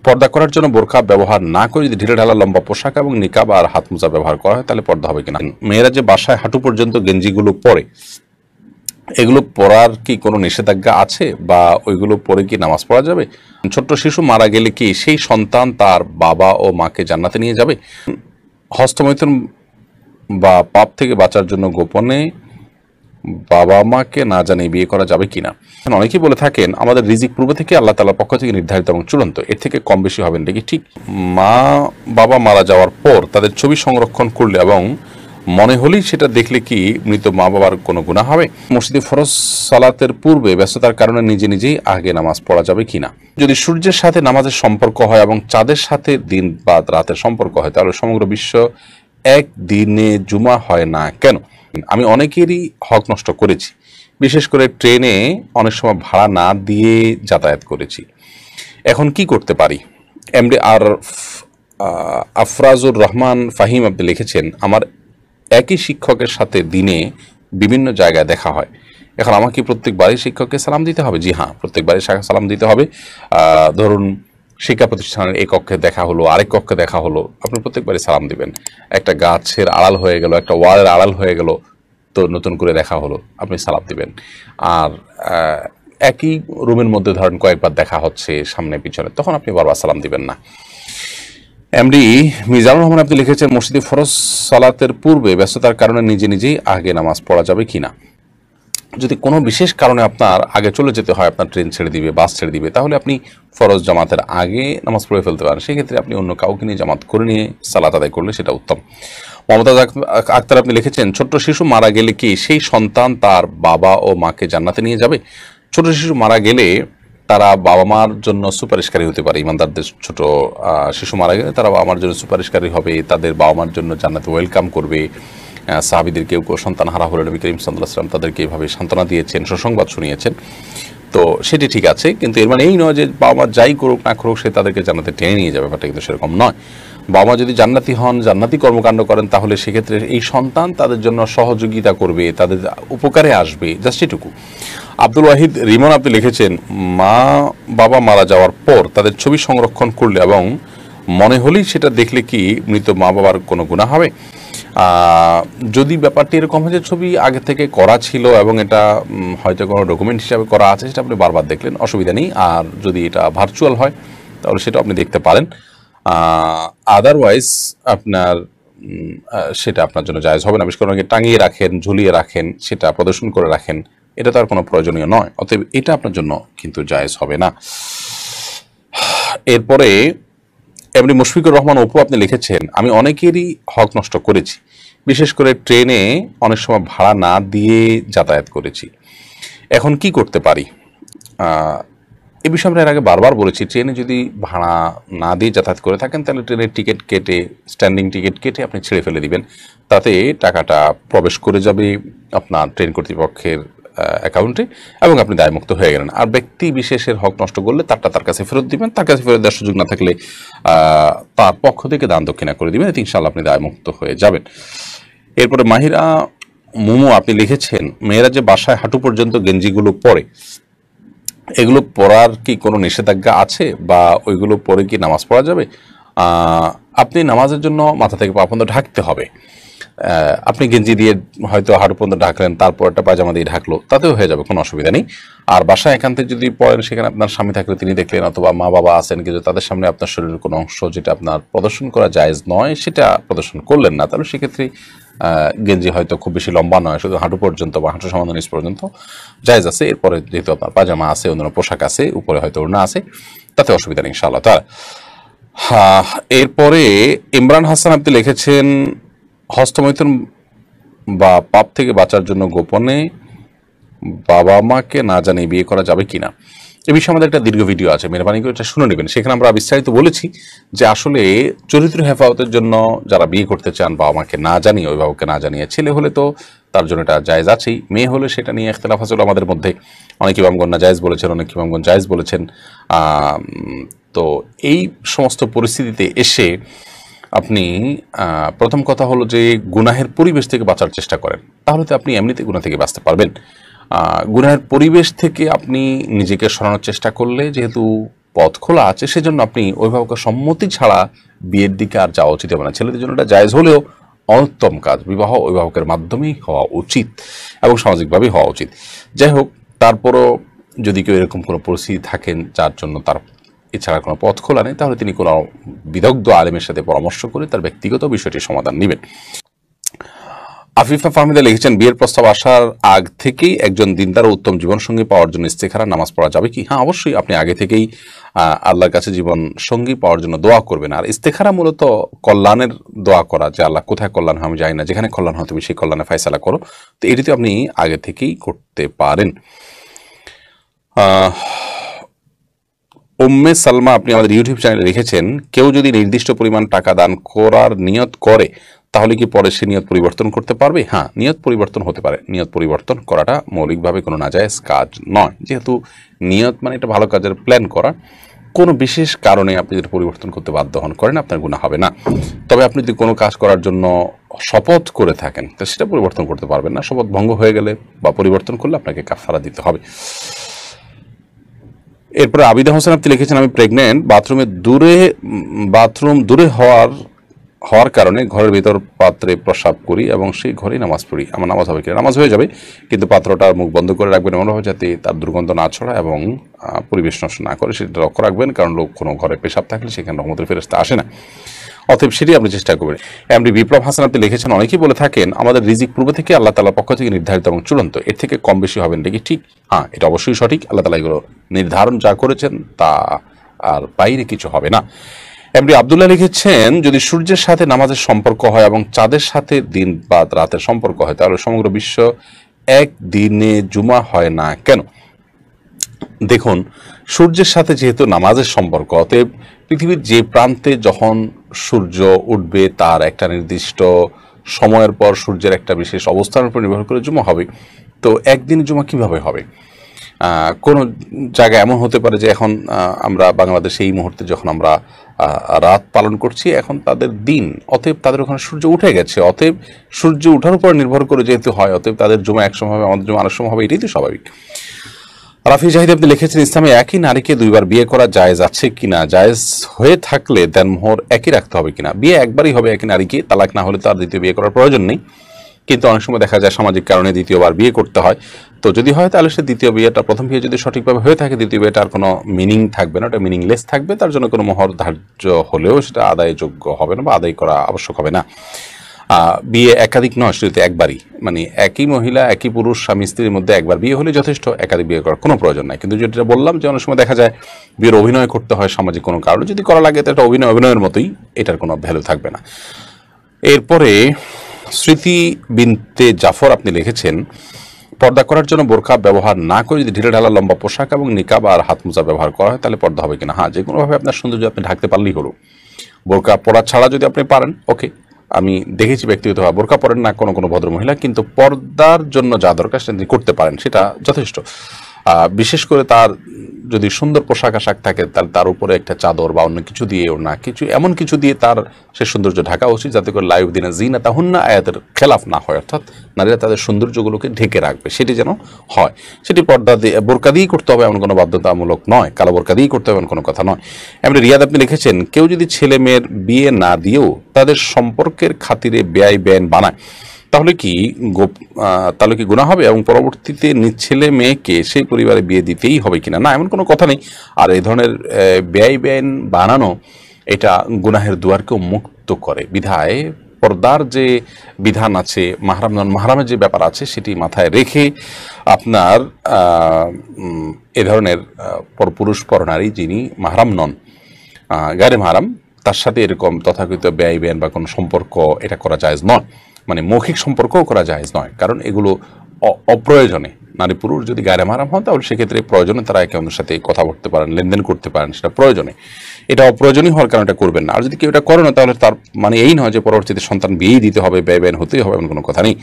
পর্দা করার জন্য বোরকা ব্যবহার না করে যদি ঢিলেঢালা লম্বা পোশাক এবং নিকাব আর হাত মোজা ব্যবহার করা হয় তাহলে পর্দা হবে কিনা। মেয়েরা যে বাসায় হাঁটু পর্যন্ত গেঞ্জিগুলো পরে, এগুলো পরার কি কোনো নিষেধাজ্ঞা আছে বা ওইগুলো পরে কি নামাজ পড়া যাবে? ছোট্ট শিশু মারা গেলে কি সেই সন্তান তার বাবা ও মাকে জান্নাতে নিয়ে যাবে? হস্তমৈথুন বা পাপ থেকে বাঁচার জন্য গোপনে বাবা মাকে না জানিয়ে বিয়ে করা যাবে কিনা। অনেকেই বলে থাকেন আমাদের রিজিক পূর্ব থেকে আল্লাহ তাআলার পক্ষ থেকে নির্ধারিত এবং চূড়ান্ত, এর থেকে কম বেশি হবে না কি ঠিক? মা বাবা মারা যাওয়ার পর তাদের ছবি সংরক্ষণ করলে এবং মনে হলেই সেটা দেখলে কি মৃত মা বাবার কোনো গুনাহ হবে? মসজিদে ফরজ সালাতের পূর্বে ব্যস্ততার কারণে নিজে নিজেই আগে নামাজ পড়া যাবে কিনা। যদি সূর্যের সাথে নামাজের সম্পর্ক হয় এবং চাঁদের সাথে দিন বা রাতের সম্পর্ক হয় তাহলে সমগ্র বিশ্ব এক দিনে জুমা হয় না কেন? আমি অনেকেরই হক নষ্ট করেছি, বিশেষ করে ট্রেনে অনেক সময় ভাড়া না দিয়ে যাতায়াত করেছি। এখন কি করতে পারি? এমডি আর আফরাজুর রহমান ফাহিম আপনি লিখেছেন, আমার একই শিক্ষকের সাথে দিনে বিভিন্ন জায়গায় দেখা হয়, এখন আমাকে প্রত্যেকবারই শিক্ষককে সালাম দিতে হবে? জি হ্যাঁ, প্রত্যেকবারই সালাম দিতে হবে। ধরুন শিক্ষা প্রতিষ্ঠানের এই কক্ষে দেখা হলো, আরেক কক্ষে দেখা হলো, আপনি প্রত্যেকবারই সালাম দিবেন। একটা গাছের আড়াল হয়ে গেল, একটা ওয়ালের আড়াল হয়ে গেল, তো নতুন করে দেখা হলো, আপনি সালাম দিবেন। আর একই রুমের মধ্যে ধরেন কয়েকবার দেখা হচ্ছে সামনে পিছনে, তখন আপনি বারবার সালাম দিবেন না। এমডি মিজানুর রহমান আপনি লিখেছেন, মসজিদে ফরজ সালাতের পূর্বে ব্যস্ততার কারণে নিজে নিজেই আগে নামাজ পড়া যাবে কিনা। যদি কোনো বিশেষ কারণে আপনার আগে চলে যেতে হয়, আপনার ট্রেন ছেড়ে দিবে, বাস ছেড়ে দিবে, তাহলে আপনি ফরজ জামাতের আগে নামাজ পড়ে ফেলতে পারেন। সেক্ষেত্রে আপনি অন্য কাউকে নিয়ে জামাত করে নিয়ে সালাত আদায় করলে সেটা উত্তম। মমতাজ আক্তার আপনি লিখেছেন, ছোট্ট শিশু মারা গেলে কি সেই সন্তান তার বাবা ও মাকে জান্নাতে নিয়ে যাবে? ছোট শিশু মারা গেলে তারা বাবা মার জন্য সুপারিশকারী হতে পারে। ইমানদারদের ছোট শিশু মারা গেলে তারা বাবা মার জন্য সুপারিশকারী হবে, তাদের বাবা মার জন্য জান্নাতে ওয়েলকাম করবে। সাহাবীদের কেউ কেউ সন্তান হারা হলে নবী করিম সাল্লাল্লাহু আলাইহি ওয়াসাল্লাম তাদেরকে এইভাবে সান্ত্বনা দিয়েছেন, সুসংবাদ শুনিয়েছেন। তো সেটি ঠিক আছে, কিন্তু এর মানে এই নয় যে বাবা মা যাই করুক না করুক সে তাদেরকে জান্নাতে টেনে নিয়ে যাবে, ব্যাপারটা কিন্তু সেরকম নয়। বাবা মা যদি জান্নাতি হন, জান্নাতি কর্মকাণ্ড করেন, তাহলে সেক্ষেত্রে এই সন্তান তাদের জন্য সহযোগিতা করবে, তাদের উপকারে আসবে, জাস্ট এটুকু। আব্দুল ওয়াহিদ রিমন আপনি লিখেছেন, মা বাবা মারা যাওয়ার পর তাদের ছবি সংরক্ষণ করলে এবং মনে হলেই সেটা দেখলে কি মৃত মা বাবার কোনো গুনাহ হবে? যদি ব্যাপারটি এরকম হয় যে ছবি আগে থেকে করা ছিল এবং এটা হয়তো কোনো ডকুমেন্ট হিসাবে করা আছে, সেটা আপনি বারবার দেখলেন, অসুবিধা নেই। আর যদি এটা ভার্চুয়াল হয় তাহলে সেটা আপনি দেখতে পারেন। আদারওয়াইজ আপনার সেটা আপনার জন্য জায়েজ হবে না। বিশেষ করে টাঙিয়ে রাখেন, ঝুলিয়ে রাখেন, সেটা প্রদর্শন করে রাখেন, এটা তো আর কোনো প্রয়োজনীয় নয়, অতএব এটা আপনার জন্য কিন্তু জায়েজ হবে না। এরপরে এমনি মুশফিকুর রহমান অপু আপনি লিখেছেন, আমি অনেকেরই হক নষ্ট করেছি, বিশেষ করে ট্রেনে অনেক সময় ভাড়া না দিয়ে যাতায়াত করেছি। এখন কি করতে পারি? এ বিষয়ে আমরা এর আগে বারবার বলেছি, ট্রেনে যদি ভাড়া না দিয়ে যাতায়াত করে থাকেন তাহলে ট্রেনের টিকিট কেটে, স্ট্যান্ডিং টিকিট কেটে আপনি ছেড়ে ফেলে দিবেন, তাতে টাকাটা প্রবেশ করে যাবে আপনার ট্রেন কর্তৃপক্ষের অ্যাকাউন্টে এবং আপনি দায়মুক্ত হয়ে গেলেন। আর ব্যক্তি বিশেষের হক নষ্ট করলে তারটা তার কাছে ফেরত দিবেন, তার কাছে ফেরত দেওয়ার সুযোগ না থাকলে তার পক্ষ থেকে দান দক্ষিণা করে দিবেন, এতে ইনশাআল্লাহ আপনি দায়মুক্ত হয়ে যাবেন। এরপরে মাহিরা মুমু আপনি লিখেছেন, মেয়েরা যে বাসায় হাঁটু পর্যন্ত গেঞ্জিগুলো পরে, এগুলো পরার কি কোনো নিষেধাজ্ঞা আছে বা ওইগুলো পরে কি নামাজ পড়া যাবে? আপনি নামাজের জন্য মাথা থেকে পা পর্যন্ত ঢাকতে হবে। আপনি গেঞ্জি দিয়ে হয়তো হাঁটু পর্যন্ত ঢাকলেন, তারপর একটা পায়জামা দিয়ে ঢাকলো, তাতেও হয়ে যাবে, কোনো অসুবিধা নেই। আর বাসায় এখান থেকে যদি পড়েন, সেখানে আপনার স্বামী থাকলে তিনি দেখলেন, অথবা মা বাবা আছেন, কিন্তু তাদের সামনে আপনার শরীরের কোনো অংশ যেটা আপনার প্রদর্শন করা জায়েজ নয় সেটা প্রদর্শন করলেন না, তাহলে সেক্ষেত্রে গেঞ্জি হয়তো খুব বেশি লম্বা নয়, শুধু হাঁটু পর্যন্ত বা হাঁটু সামান্য নিচ পর্যন্ত জায়েজ আছে। এরপরে যেহেতু আপনার পায়জামা আছে, অন্যান্য পোশাক আছে, উপরে হয়তো ওড়না আছে, তাতে অসুবিধা নেই ইনশাআল্লাহ তাআলা। হ্যাঁ, এরপরে ইমরান হাসান আপনি লিখেছেন, হস্তমৈথুন বা পাপ থেকে বাঁচার জন্য গোপনে বাবা মাকে না জানিয়ে বিয়ে করা যাবে কিনা। এ বিষয়ে আমাদের একটা দীর্ঘ ভিডিও আছে, মেহরবানি করে এটা শুনে নেবেন। সেখানে আমরা বিস্তারিত বলেছি যে আসলে চরিত্র হেফাজতের জন্য যারা বিয়ে করতে চান বাবা মাকে না জানিয়ে, অভিভাবককে না জানিয়ে, ছেলে হলে তো তার জন্য এটা জায়েজ আছেই, মেয়ে হলে সেটা নিয়ে ইখতিলাফ আছে আমাদের মধ্যে। অনেক ইমামগণ নাজায়েজ বলেছেন, অনেক ইমামগণ জায়েজ বলেছেন। তো এই সমস্ত পরিস্থিতিতে এসে আপনি প্রথম কথা হলো যে গুনাহের পরিবেশ থেকে বাঁচার চেষ্টা করেন, তাহলে তো আপনি এমনিতে গুনাহ থেকে বাঁচতে পারবেন। গুনাহের পরিবেশ থেকে আপনি নিজেকে সরানোর চেষ্টা করলে যেহেতু পথ খোলা আছে, সেজন্য আপনি অভিভাবকের সম্মতি ছাড়া বিয়ের দিকে আর যাওয়া উচিত হবে না। ছেলেদের জন্য এটা জায়েজ হলেও অনুত্তম কাজ, বিবাহ অভিভাবকের মাধ্যমেই হওয়া উচিত এবং সামাজিকভাবেই হওয়া উচিত। যাই হোক, তারপরও যদি কেউ এরকম কোনো পরিস্থিতি থাকেন যার জন্য তার এছাড়া কোনো পথ খোলা নেই, তাহলে তিনি কোনো বিদগ্ধ আলেমের সাথে পরামর্শ করে তার ব্যক্তিগত বিষয়টির সমাধান নেবেন। আফিফা ফাহমিদা লিখেছেন, বিয়ের প্রস্তাব আসার আগ থেকেই একজন দিনদার ও উত্তম জীবনসঙ্গী পাওয়ার জন্য ইস্তেখারা নামাজ পড়া যাবে কি? হ্যাঁ, অবশ্যই আপনি আগে থেকেই আল্লাহর কাছে জীবন সঙ্গী পাওয়ার জন্য দোয়া করবেন। আর ইস্তেখারা মূলত কল্যাণের দোয়া করা, যে আল্লাহ কোথায় কল্যাণ হয় আমি জানি না, যেখানে কল্যাণ হয় তুমি সেই কল্যাণে ফায়সালা করো। তো এটিতে আপনি আগে থেকেই করতে পারেন। উম্মে সালমা আপনি আমাদের ইউটিউব চ্যানেলে লিখেছেন, কেউ যদি নির্দিষ্ট পরিমাণ টাকা দান করার নিয়ত করে তাহলে কি পরে সে নিয়ত পরিবর্তন করতে পারবে? হ্যাঁ, নিয়ত পরিবর্তন হতে পারে। নিয়ত পরিবর্তন করাটা মৌলিকভাবে কোনো নাজায়েজ কাজ নয়। যেহেতু নিয়ত মানে এটা ভালো কাজের প্ল্যান করা, কোনো বিশেষ কারণে আপনি যদি পরিবর্তন করতে বাধ্য হন করেন, আপনার গুনাহ হবে না। তবে আপনি যদি কোনো কাজ করার জন্য শপথ করে থাকেন তো সেটা পরিবর্তন করতে পারবেন না। শপথ ভঙ্গ হয়ে গেলে বা পরিবর্তন করলে আপনাকে কাফারা দিতে হবে। এরপরে আবিদা হোসেন আপনি লিখেছেন, আমি প্রেগনেন্ট, বাথরুম দূরে হওয়ার কারণে ঘরের ভিতর পাত্রে প্রস্রাব করি এবং সেই ঘরেই নামাজ পড়ি, আমার নামাজ হবে কিনা? নামাজ হয়ে যাবে, কিন্তু পাত্রটার মুখ বন্ধ করে রাখবেন এমনভাবে যাতে তার দুর্গন্ধ না ছড়া এবং পরিবেশ নষ্ট না করে, সেটা লক্ষ্য রাখবেন। কারণ লোক কোনো ঘরে পেশাব থাকলে সেখানে রহমতের ফেরেশতা আসে না, অতএব সেটি আপনি চেষ্টা করবেন। এমডি বিপ্লব হাসান আপনি লিখেছেন, অনেকেই বলে থাকেন আমাদের রিজিক পূর্ব থেকে আল্লাহ তাআলার পক্ষ থেকে নির্ধারিত এবং চূড়ান্ত, এর থেকে কম বেশি হবেন নাকি? ঠিক, হ্যাঁ, এটা অবশ্যই সঠিক। আল্লাহ তাআলা এগুলো নির্ধারণ যা করেছেন তা আর বাইরে কিছু হবে না। এমডি আব্দুল্লাহ লিখেছেন, যদি সূর্যের সাথে নামাজের সম্পর্ক হয় এবং চাঁদের সাথে দিন বা রাতের সম্পর্ক হয় তাহলে সমগ্র বিশ্ব এক দিনে জুমা হয় না কেন? দেখুন, সূর্যের সাথে যেহেতু নামাজের সম্পর্ক, অতএব পৃথিবীর যে প্রান্তে যখন সূর্য উঠবে তার একটা নির্দিষ্ট সময়ের পর সূর্যের একটা বিশেষ অবস্থানের উপর নির্ভর করে জুমা হবে। তো একদিনে জুমা কিভাবে হবে? কোনো জায়গায় এমন হতে পারে যে এখন আমরা বাংলাদেশে এই মুহূর্তে যখন আমরা রাত পালন করছি, এখন তাদের দিন, অতএব তাদের ওখানে সূর্য উঠে গেছে। অতএব সূর্য উঠার উপর নির্ভর করে যেহেতু হয়, অতএব তাদের জুমা এক সময় হবে, আমাদের জুমা আরেক সময় হবে, এটাই তো স্বাভাবিক। রাফি জাহিদ আপনি লিখেছেন, ইসলামে একই নারীকে দুইবার বিয়ে করা জায়েজ আছে কিনা? জায়েজ হয়ে থাকলে দেনমোহর একই রাখতে হবে কিনা? বিয়ে একবারই হবে একই নারীকে, তালাক না হলে তার দ্বিতীয় বিয়ে করার প্রয়োজন নেই। কিন্তু অনেক সময় দেখা যায় সামাজিক কারণে দ্বিতীয়বার বিয়ে করতে হয়। তো যদি হয় তাহলে সে দ্বিতীয় বিয়েটা, প্রথম বিয়ে যদি সঠিকভাবে হয়ে থাকে, দ্বিতীয় বিয়েটা আর কোনো মিনিং থাকবে না, ওটা মিনিংলেস থাকবে। তার জন্য কোনো মোহর ধার্য হলেও সেটা আদায়যোগ্য হবে না বা আদায় করা আবশ্যক হবে না। বিয়ে একাধিক নয়, শুধু একবারই, মানে একই মহিলা একই পুরুষ স্বামী স্ত্রীর মধ্যে একবার বিয়ে হলে যথেষ্ট, একাধিক বিয়ে করার কোনো প্রয়োজন নাই। কিন্তু যেটা বললাম যে অনেক সময় দেখা যায় বিয়ের অভিনয় করতে হয় সামাজিক কোনো কারণে, যদি করা লাগে তো এটা অভিনয়ের মতোই, এটার কোনো ভ্যালু থাকবে না। এরপরে স্মৃতি বিনতে জাফর আপনি লিখেছেন, পর্দা করার জন্য বোরকা ব্যবহার না করে যদি ঢিলে ঢালা লম্বা পোশাক এবং নিকাব আর হাত মোজা ব্যবহার করা হয় তাহলে পর্দা হবে কিনা? হ্যাঁ, যে কোনোভাবে আপনার সৌন্দর্য আপনি ঢাকতে পারলেই হলো। বোরকা পরা ছাড়া যদি আপনি পারেন, ওকে। আমি দেখেছি ব্যক্তিগতভাবে বোরকা পরেন না কোনো কোনো ভদ্রমহিলা, কিন্তু পর্দার জন্য যা দরকার সেটা তিনি করতে পারেন, সেটা যথেষ্ট। বিশেষ করে তার যদি সুন্দর পোশাক আশাক থাকে তাহলে তার উপরে একটা চাদর বা অন্য কিছু দিয়ে, ওর না কিছু এমন কিছু দিয়ে তার সে সৌন্দর্য ঢাকা উচিত, যাতে করে লাইভ দিনে জিনা তাহুন্না আয়াতের খেলাফ না হয়, অর্থাৎ নারীরা তাদের সৌন্দর্যগুলোকে ঢেকে রাখবে, সেটি যেন হয়। সেটি পর্দা দিয়ে, বোরকা দিয়েই করতে হবে এমন কোনো বাধ্যতামূলক নয়, কালো বোরকা দিয়েই করতে হবে এমন কোনো কথা নয়। এমনি রিয়াদ আপনি লিখেছেন, কেউ যদি ছেলে মেয়ের বিয়ে না দিয়েও তাদের সম্পর্কের খাতিরে ব্যয় বানায় তাহলে কি গুনাহ হবে এবং পরবর্তীতে নিজ ছেলে মেয়েকে সেই পরিবারে বিয়ে দিতেই হবে কিনা? না, এমন কোনো কথা নেই। আর এই ধরনের ব্যয় বানানো এটা গুনাহের দুয়ারকেও মুক্ত করে। বিধায় পর্দার যে বিধান আছে, মাহরাম নন মাহরামের যে ব্যাপার আছে, সেটি মাথায় রেখে আপনার এ ধরনের পুরুষ পরনারী যিনি মাহরাম নন, গায়রে মাহরাম, তার সাথে এরকম তথাকথিত ব্যয় বা কোনো সম্পর্ক এটা করা জায়েজ নয়। মানে মৌখিক সম্পর্কও করা জায়েজ নয়, কারণ এগুলো অপ্রয়োজনে, নারী পুরুষ যদি গায়রে মাহরাম হন তাহলে সেক্ষেত্রে প্রয়োজনে তারা একে অন্যের সাথে কথা বলতে পারেন, লেনদেন করতে পারেন, সেটা প্রয়োজনে। এটা অপ্রয়োজনীয় হওয়ার কারণে এটা করবেন না। আর যদি কেউ এটা করে না তাহলে তার মানে এই নয় যে পরবর্তীতে সন্তান বিয়েই দিতে হবে, ব্যয় হতেই হবে, এমন কোনো কথা নেই।